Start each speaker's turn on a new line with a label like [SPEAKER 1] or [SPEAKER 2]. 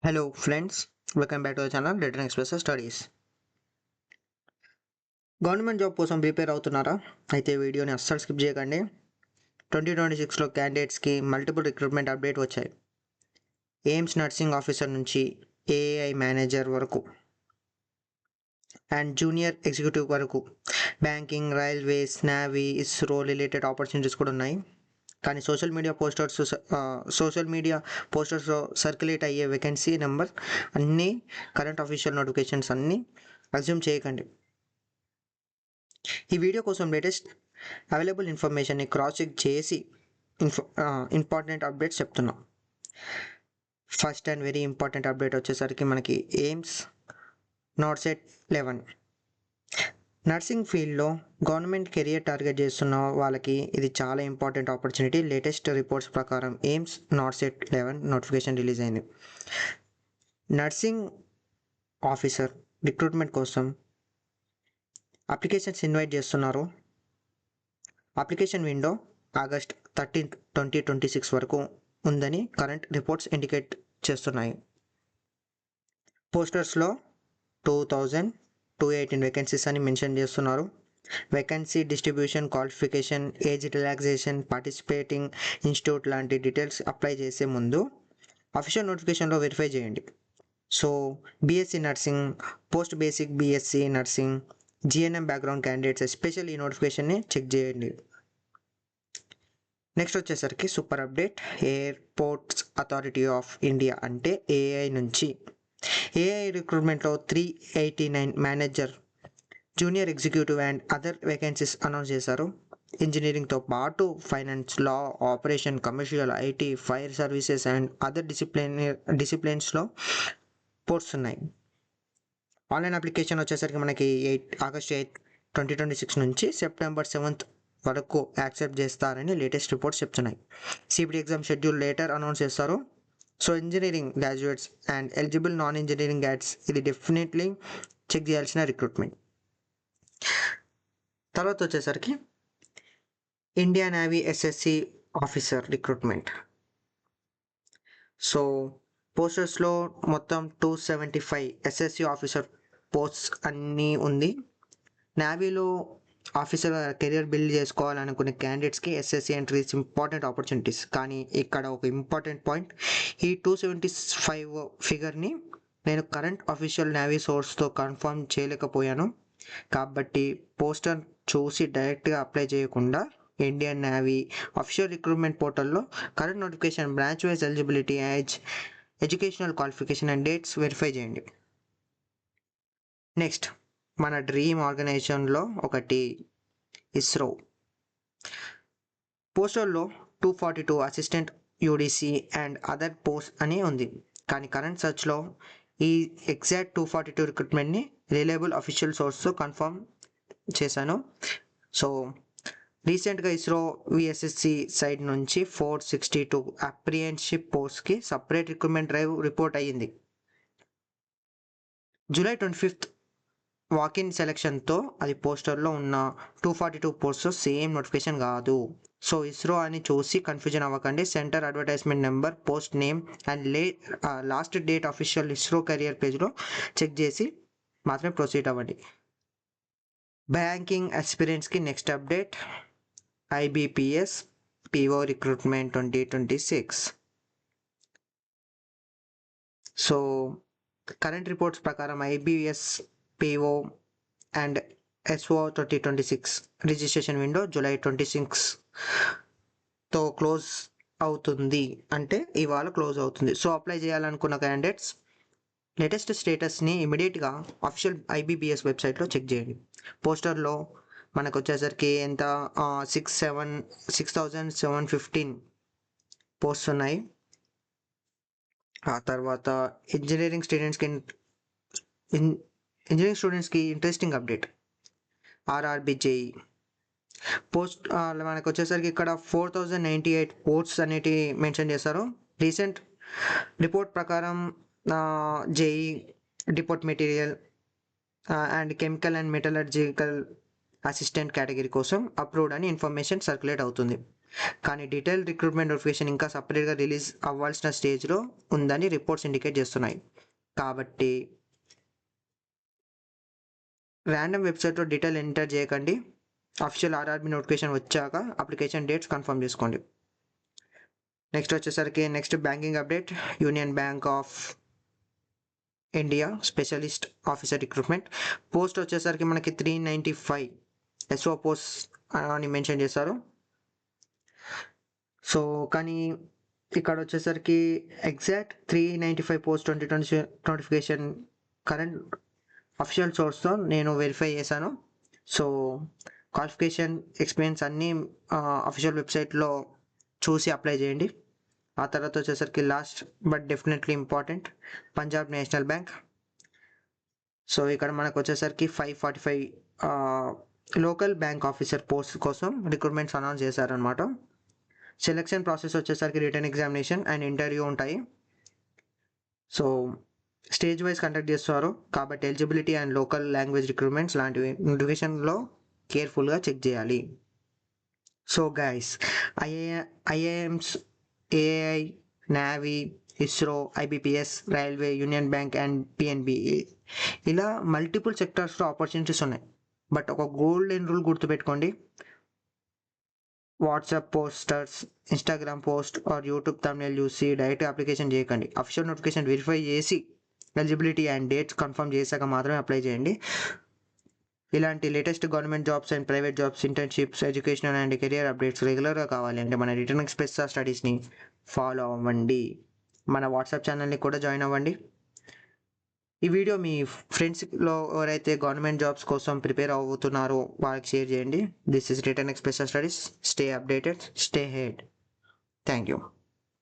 [SPEAKER 1] Hello friends, welcome back to the channel return express studies. Government job కోసం prepare అవుతున్నారా? అయితే వీడియోని అస్సలు స్కిప్ చేయకండి. 2026లో క్యాండిడేట్స్కి మల్టిపుల్ రిక్రూట్మెంట్ అప్డేట్ వచ్చాయి. ఎయిమ్స్ నర్సింగ్ ఆఫీసర్ నుంచి ఏఐ మేనేజర్ వరకు అండ్ జూనియర్ ఎగ్జిక్యూటివ్ వరకు banking, railways, navy, ISRO related opportunities కూడా ఉన్నాయి. కానీ సోషల్ మీడియా పోస్టర్స్లో సర్క్యులేట్ అయ్యే వేకెన్సీ నెంబర్ అన్నీ కరెంట్ అఫీషియల్ నోటిఫికేషన్స్ అన్నీ అజ్యూమ్ చేయకండి. ఈ వీడియో కోసం లేటెస్ట్ అవైలబుల్ ఇన్ఫర్మేషన్ని క్రాస్ చెక్ చేసి ఇంపార్టెంట్ అప్డేట్స్ చెప్తున్నాం. First and very important update వచ్చేసరికి మనకి ఎయిమ్స్ నాట్సెట్ 11 నర్సింగ్ ఫీల్డ్లో గవర్నమెంట్ కెరియర్ టార్గెట్ చేస్తున్న వాళ్ళకి ఇది చాలా ఇంపార్టెంట్ ఆపర్చునిటీ. లేటెస్ట్ రిపోర్ట్స్ ప్రకారం ఎయిమ్స్ నాట్సెట్ 11 నోటిఫికేషన్ రిలీజ్ అయింది. నర్సింగ్ ఆఫీసర్ రిక్రూట్మెంట్ కోసం అప్లికేషన్స్ ఇన్వైట్ చేస్తున్నారు. అప్లికేషన్ విండో ఆగస్ట్ 13, 2026 వరకు ఉందని కరెంట్ రిపోర్ట్స్ ఇండికేట్ చేస్తున్నాయి. పోస్టర్స్లో 218 వేకెన్సీస్ అని మెన్షన్ చేస్తున్నారు. Vacancy distribution, qualification, age relaxation, participating institute లాంటి డీటెయిల్స్ అప్లై చేసే ముందు అఫీషియల్ నోటిఫికేషన్లో వెరిఫై చేయండి. So BSc nursing, post basic BSc nursing, GNM background candidates especial ఈ నోటిఫికేషన్ని చెక్ చేయండి. నెక్స్ట్ వచ్చేసరికి super update. Airports authority of India అంటే ఏఐ నుంచి ఏఐ రిక్రూట్మెంట్లో 389 manager, junior executive and other vacancies announce చేశారు. ఇంజనీరింగ్తో పాటు finance, law, operation, commercial, IT, fire services and other డిసిప్లిన్స్లో పోస్ట్స్ ఉన్నాయి. ఆన్లైన్ అప్లికేషన్ వచ్చేసరికి మనకి ఆగస్ట్ 8, 2026 నుంచి సెప్టెంబర్ 7 వరకు యాక్సెప్ట్ చేస్తారని లేటెస్ట్ రిపోర్ట్స్ చెప్తున్నాయి. CBT exam schedule later announce చేస్తారు. So engineering graduates and eligible non engineering grads ఇది డెఫినెట్లీ చెక్ చేయాల్సిన రిక్రూట్మెంట్. తర్వాత వచ్చేసరికి India navy SSC officer recruitment. So పోస్టర్స్లో మొత్తం 275 ఎస్ఎస్సి ఆఫీసర్ పోస్ట్స్ అన్నీ ఉంది. నేవీలో ఆఫీసర్ కెరియర్ బిల్డ్ చేసుకోవాలనుకునే క్యాండిడేట్స్కి ఎస్ఎస్సి ఎంట్రీస్ ఇంపార్టెంట్ ఆపర్చునిటీస్. కానీ ఇక్కడ ఒక ఇంపార్టెంట్ పాయింట్, ఈ 275 ఫిగర్ని నేను కరెంట్ అఫీషియల్ నేవీ సోర్స్తో కన్ఫర్మ్ చేయలేకపోయాను. కాబట్టి పోస్టర్ చూసి డైరెక్ట్గా అప్లై చేయకుండా ఇండియన్ నేవీ అఫీషియల్ రిక్రూట్మెంట్ పోర్టల్లో current notification, branch wise eligibility, age, educational qualification and dates verify చేయండి. నెక్స్ట్ మన డ్రీమ్ ఆర్గనైజేషన్లో ఒకటి ఇస్రో. పోస్టర్లో 242 assistant UDC and other post అని ఉంది. కానీ కరెంట్ సర్చ్లో ఈ ఎగ్జాక్ట్ 242 రిక్రూట్మెంట్ని రిలయబుల్ అఫీషియల్ సోర్స్తో కన్ఫర్మ్ చేశాను. సో రీసెంట్గా ఇస్రో విఎస్ఎస్సి సైడ్ నుంచి 462 అప్రిహెన్షిప్ పోస్ట్కి సపరేట్ రిక్రూట్మెంట్ డ్రైవ్ రిపోర్ట్ అయ్యింది. జూలై 25 వాకిన్ సెలెక్షన్తో అది పోస్టర్లో ఉన్న 242 పోస్ట్స్ సేమ్ నోటిఫికేషన్ కాదు. సో ఇస్రో అని చూసి కన్ఫ్యూజన్ అవ్వకండి. Centre, advertisement number, post name and last date official ISRO career పేజ్లో చెక్ చేసి మాత్రమే ప్రొసీడ్ అవ్వండి. బ్యాంకింగ్ ఎక్స్పీరియన్స్కి next update IBPS PO recruitment 2026. So current reports ప్రకారం IBS PO and SO 2026 registration window July 26తో క్లోజ్ అవుతుంది. అంటే ఇవాళ క్లోజ్ అవుతుంది. సో అప్లై చేయాలనుకున్న క్యాండిడేట్స్ లేటెస్ట్ స్టేటస్ని ఇమీడియట్గా అఫీషియల్ ఐబిబిఎస్ వెబ్సైట్లో చెక్ చేయండి. పోస్టర్లో మనకు వచ్చేసరికి ఎంత 6,715 పోస్ట్ ఉన్నాయి. ఆ తర్వాత ఇంజనీరింగ్ స్టూడెంట్స్కి interesting update RRB JEE post మనకు వచ్చేసరికి ఇక్కడ 4,098 పోస్ట్స్ అనేటివి మెన్షన్ చేశారు. రీసెంట్ రిపోర్ట్ ప్రకారం JEE deport material and chemical and metallurgical assistant category కోసం అప్రూవ్డ్ అని ఇన్ఫర్మేషన్ సర్క్యులేట్ అవుతుంది. కానీ డీటెయిల్ రిక్రూట్మెంట్ నోటిఫికేషన్ ఇంకా సపరేట్గా రిలీజ్ అవ్వాల్సిన స్టేజ్లో ఉందని రిపోర్ట్స్ ఇండికేట్ చేస్తున్నాయి. కాబట్టి ర్యాండమ్ వెబ్సైట్లో డీటెయిల్ ఎంటర్ చేయకండి. అఫీషియల్ ఆర్ఆర్బీ నోటిఫికేషన్ వచ్చాక అప్లికేషన్ డేట్స్ కన్ఫర్మ్ చేసుకోండి. నెక్స్ట్ వచ్చేసరికి next banking update. Union Bank of India specialist officer recruitment post వచ్చేసరికి మనకి 395 ఎస్ఓ పోస్ట్ అని మెన్షన్ చేశారు. సో కానీ ఇక్కడ వచ్చేసరికి exact 395 post 2020 notification current official సోర్స్తో నేను వెరిఫై చేశాను. సో క్వాలిఫికేషన్ ఎక్స్పీరియన్స్ అన్నీ అఫీషియల్ వెబ్సైట్లో చూసి అప్లై చేయండి. ఆ తర్వాత వచ్చేసరికి last but definitely important, Punjab National bank. So ఇక్కడ మనకు వచ్చేసరికి 545 లోకల్ బ్యాంక్ ఆఫీసర్ పోస్ట్ కోసం రిక్రూట్మెంట్స్ అనౌన్స్ చేశారనమాట. సెలెక్షన్ ప్రాసెస్ వచ్చేసరికి రిటర్న్ ఎగ్జామినేషన్ అండ్ ఇంటర్వ్యూ ఉంటాయి. సో స్టేజ్ వైజ్ కండక్ట్ చేస్తారు కాబట్టి eligibility and local language recruitments లాంటివి నోటిఫికేషన్లో కేర్ఫుల్గా చెక్ చేయాలి. సో గైస్, ఐఏఎమ్స్, AI, navy, ISRO, IBPS, railway, union bank and PNB ఇలా మల్టిపుల్ సెక్టార్స్లో ఆపర్చునిటీస్ ఉన్నాయి. బట్ ఒక గోల్డెన్ రూల్ గుర్తుపెట్టుకోండి, WhatsApp posters, Instagram post or YouTube thumbnail చూసి డైరెక్ట్ అప్లికేషన్ చేయకండి. అఫీషియల్ నోటిఫికేషన్ వెరిఫై చేసి ఎలిజిబిలిటీ అండ్ డేట్స్ కన్ఫర్మ్ చేశాక మాత్రమే అప్లై చేయండి. ఇలాంటి latest government jobs and private jobs, internships, educational and career updates రెగ్యులర్గా కావాలి అంటే మన రిటర్న్ ఎక్స్ప్రెస్ స్టడీస్ని ఫాలో అవ్వండి. మన వాట్సాప్ ఛానల్ని కూడా జాయిన్ అవ్వండి. ఈ వీడియో మీ ఫ్రెండ్స్లో ఎవరైతే గవర్నమెంట్ జాబ్స్ కోసం ప్రిపేర్ అవుతున్నారో వాళ్ళకి షేర్ చేయండి. This is return express studies. Stay updated, stay head. Thank you.